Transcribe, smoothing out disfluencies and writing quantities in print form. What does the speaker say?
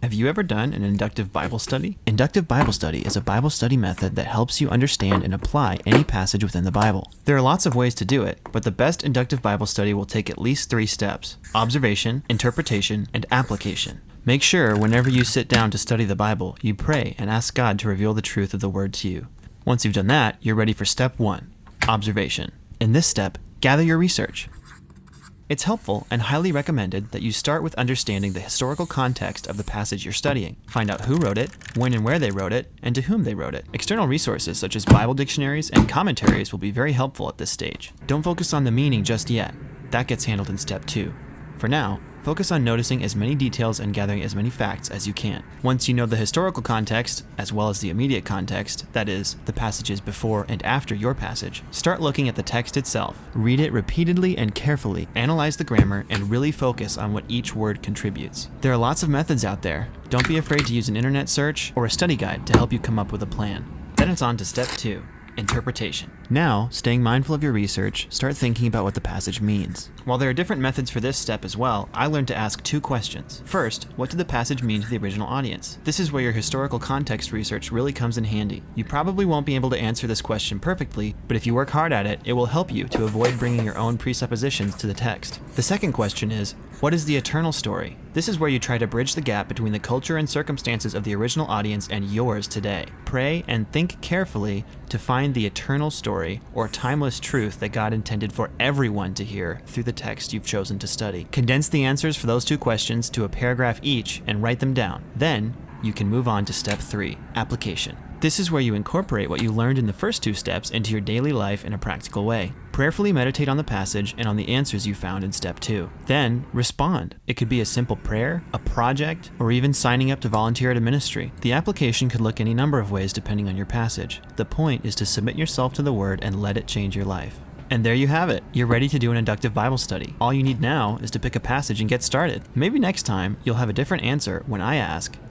Have you ever done an inductive Bible study? Inductive Bible study is a Bible study method that helps you understand and apply any passage within the Bible. There are lots of ways to do it, but the best inductive Bible study will take at least 3 steps: observation, interpretation, and application. Make sure whenever you sit down to study the Bible, you pray and ask God to reveal the truth of the Word to you. Once you've done that, you're ready for step 1, observation. In this step, gather your research. It's helpful and highly recommended that you start with understanding the historical context of the passage you're studying. Find out who wrote it, when and where they wrote it, and to whom they wrote it. External resources such as Bible dictionaries and commentaries will be very helpful at this stage. Don't focus on the meaning just yet. That gets handled in step 2. For now, focus on noticing as many details and gathering as many facts as you can. Once you know the historical context, as well as the immediate context, that is, the passages before and after your passage, start looking at the text itself. Read it repeatedly and carefully, analyze the grammar, and really focus on what each word contributes. There are lots of methods out there. Don't be afraid to use an internet search or a study guide to help you come up with a plan. Then it's on to step 2. Interpretation. Now, staying mindful of your research, start thinking about what the passage means. While there are different methods for this step as well, I learned to ask 2 questions. First, what did the passage mean to the original audience? This is where your historical context research really comes in handy. You probably won't be able to answer this question perfectly, but if you work hard at it, it will help you to avoid bringing your own presuppositions to the text. The second question is, what is the eternal story? This is where you try to bridge the gap between the culture and circumstances of the original audience and yours today. Pray and think carefully to find the eternal story or timeless truth that God intended for everyone to hear through the text you've chosen to study. Condense the answers for those 2 questions to a paragraph each and write them down. Then you can move on to step 3, application. This is where you incorporate what you learned in the first 2 steps into your daily life in a practical way. Prayerfully meditate on the passage and on the answers you found in step 2. Then, respond. It could be a simple prayer, a project, or even signing up to volunteer at a ministry. The application could look any number of ways depending on your passage. The point is to submit yourself to the Word and let it change your life. And there you have it. You're ready to do an inductive Bible study. All you need now is to pick a passage and get started. Maybe next time you'll have a different answer when I ask,